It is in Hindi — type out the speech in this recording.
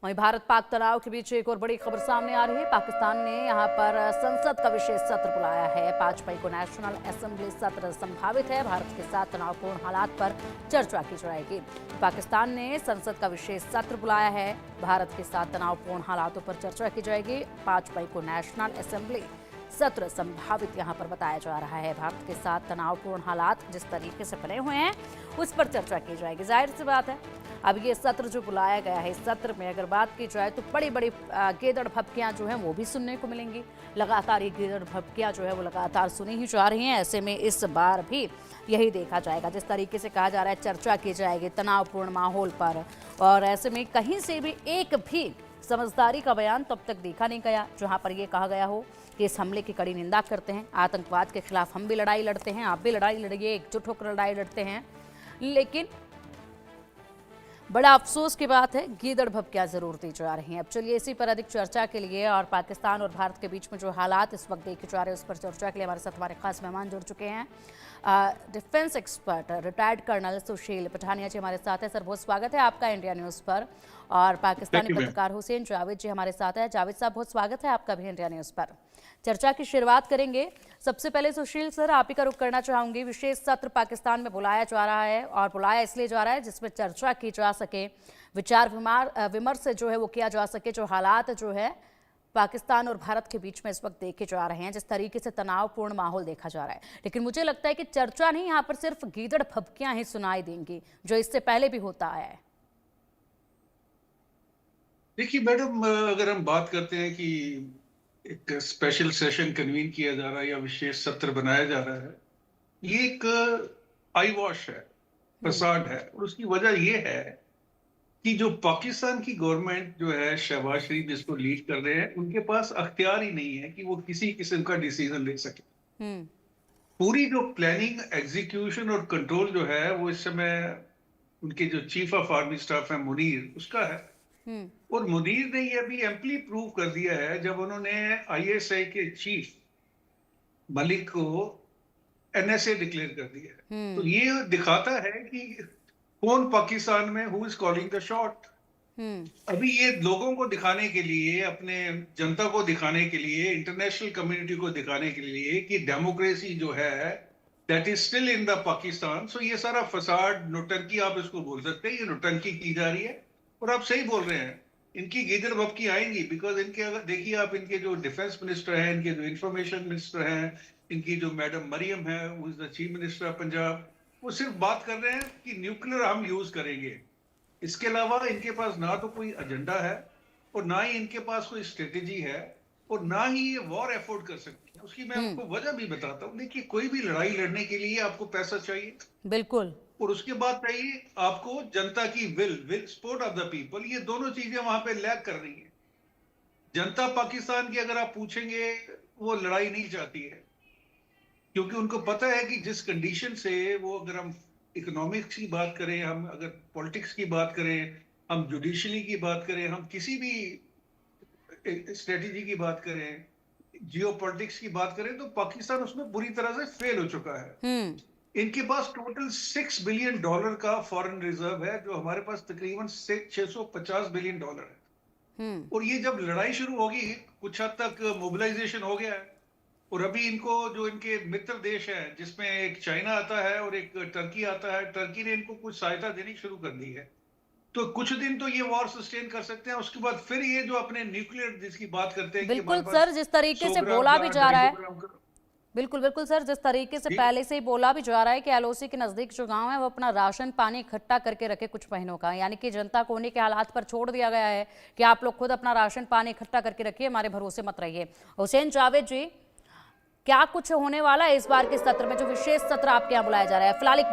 वहीं भारत पाक तनाव के बीच एक और बड़ी खबर सामने आ रही है। पाकिस्तान ने यहां पर संसद का विशेष सत्र बुलाया है। 5 मई को नेशनल असेंबली सत्र संभावित है। भारत के साथ तनावपूर्ण हालात पर चर्चा की जाएगी। पाकिस्तान ने संसद का विशेष सत्र बुलाया है। भारत के साथ तनावपूर्ण हालातों पर चर्चा की जाएगी। 5 मई को नेशनल असेंबली सत्र संभावित यहां पर बताया जा रहा है। भारत के साथ तनावपूर्ण हालात जिस तरीके से बने हुए हैं उस पर चर्चा की जाएगी। जाहिर सी बात है, अब ये सत्र जो बुलाया गया है, इस सत्र में अगर बात की जाए तो बड़ी बड़ी गेदड़ भपकियां जो हैं वो भी सुनने को मिलेंगी। लगातार ये गेदड़ भपकियां जो है वो लगातार सुनी ही जा रही हैं। ऐसे में इस बार भी यही देखा जाएगा। जिस तरीके से कहा जा रहा है चर्चा की जाएगी तनावपूर्ण माहौल पर, और ऐसे में कहीं से भी एक भी समझदारी का बयान तब तक देखा नहीं गया जहां पर यह कहा गया हो कि इस हमले की कड़ी निंदा करते हैं। आतंकवाद के खिलाफ हम भी लड़ाई लड़ते हैं, आप भी लड़ाई लड़िए, एकजुट होकर लड़ाई लड़ते हैं। लेकिन बड़ा अफसोस की बात है, गीदड़ भपकियां जरूर दी जा रही हैं। अब चलिए इसी पर अधिक चर्चा के लिए और पाकिस्तान और भारत के बीच में जो हालात इस वक्त देखे जा रहे हैं उस पर चर्चा के लिए हमारे साथ हमारे खास मेहमान जुड़ चुके हैं। डिफेंस एक्सपर्ट रिटायर्ड कर्नल सुशील पठानिया जी हमारे साथ है। सर, बहुत स्वागत है आपका इंडिया न्यूज़ पर। और पाकिस्तानी पत्रकार हुसैन जावेद जी हमारे साथ है। जावेद साहब, बहुत स्वागत है आपका भी इंडिया न्यूज़ पर। चर्चा की शुरुआत करेंगे। सबसे पहले सुशील सर, आप ही का रुख करना चाहूंगी। विशेष सत्र पाकिस्तान में बुलाया जा रहा है और बुलाया इसलिए जा रहा है जिसमें चर्चा की जा सके, विचार विमर्श जो है वो किया जा सके। जो हालात जो है पाकिस्तान और भारत के बीच में इस वक्त देखे जा रहे हैं, जिस तरीके से तनावपूर्ण माहौल देखा जा रहा है, लेकिन मुझे लगता है कि चर्चा नहीं, यहाँ पर सिर्फ गीदड़ भपकियां ही सुनाई देंगी, जो इससे पहले भी होता आया है। देखिए मैडम, अगर हम बात करते हैं कि एक स्पेशल सेशन कन्वीन किया जा रहा है या विशेष सत्र बनाया जा रहा है, ये एक आई वॉश है, फसाड है। और उसकी वजह ये है कि जो पाकिस्तान की गवर्नमेंट जो है, शहबाज शरीफ जिसको लीड कर रहे हैं, उनके पास अख्तियार ही नहीं है कि वो किसी किस्म का डिसीजन ले सके। पूरी जो प्लानिंग, एग्जीक्यूशन और कंट्रोल जो है वो इस समय उनके जो चीफ ऑफ आर्मी स्टाफ है मुनीर, उसका है। और मुनीर ने ये अभी एम्पली प्रूव कर दिया है जब उन्होंने आईएसआई के चीफ मलिक को एनएसए डिक्लेयर कर दिया है। तो ये दिखाता है कि कौन पाकिस्तान में who is calling the shot. अभी ये लोगों को दिखाने के लिए, अपने जनता को दिखाने के लिए, इंटरनेशनल कम्युनिटी को दिखाने के लिए कि डेमोक्रेसी जो है that is still in the Pakistan. So ये सारा फसाड, नौटंकी आप इसको बोल सकते हैं, ये नौटंकी की जा रही है। और आप सही बोल रहे हैं, इनकी गिदड़ भपकी आएंगी। बिकॉज इनके, अगर देखिए आप, इनके जो डिफेंस मिनिस्टर हैं, इनके जो इंफॉर्मेशन मिनिस्टर हैं, इनकी जो मैडम मरियम है, वो is the chief minister of Punjab, वो सिर्फ बात कर रहे हैं कि न्यूक्लियर हम यूज करेंगे। इसके अलावा इनके पास ना तो कोई एजेंडा है और ना ही इनके पास कोई स्ट्रेटेजी है और ना ही ये वॉर एफोर्ड कर सकती है। उसकी मैं आपको वजह भी बताता हूँ। देखिए, कोई भी लड़ाई लड़ने के लिए आपको पैसा चाहिए, बिल्कुल, और उसके बाद चाहिए आपको जनता की will support of the people. ये दोनों चीजें वहां पे लैग कर रही है। जनता पाकिस्तान की अगर आप पूछेंगे, वो लड़ाई नहीं चाहती है, क्योंकि उनको पता है कि जिस कंडीशन से वो, अगर हम इकोनॉमिक्स की बात करें, हम अगर पॉलिटिक्स की बात करें, हम जुडिशरी की बात करें, हम किसी भी स्ट्रेटेजी की बात करें, जियो पॉलिटिक्स की बात करें, तो पाकिस्तान उसमें बुरी तरह से फेल हो चुका है। इनके पास टोटल $6 बिलियन का फॉरेन रिजर्व है, जो हमारे पास तकरीबन $650 बिलियन है। और ये जब लड़ाई शुरू होगी, कुछ हद तक मोबिलाइजेशन हो गया है। और अभी इनको, जो इनके मित्र देश हैं, जिसमें एक चाइना आता है और एक टर्की आता है, टर्की ने इनको कुछ सहायता देनी शुरू कर दी है। तो कुछ दिन तो ये वॉर सस्टेन कर सकते हैं। उसके बाद फिर ये जो अपने न्यूक्लियर जिसकी बात करते हैं, बिल्कुल सर, जिस तरीके से बोला भी जा रहा है, बिल्कुल बिल्कुल सर, जिस तरीके से पहले से ही बोला भी जा रहा है कि एलओसी के नजदीक जो गांव है वो अपना राशन पानी इकट्ठा करके रखे कुछ महीनों का, यानी कि जनता को उन्हीं के हालात पर छोड़ दिया गया है कि आप लोग खुद अपना राशन पानी इकट्ठा करके रखिए, हमारे भरोसे मत रहिए। हुसैन जावेद जी, क्या कुछ होने वाला है इस बार के सत्र में, जो विशेष सत्र आपके यहाँ बुलाया जा रहा है? फिलहाल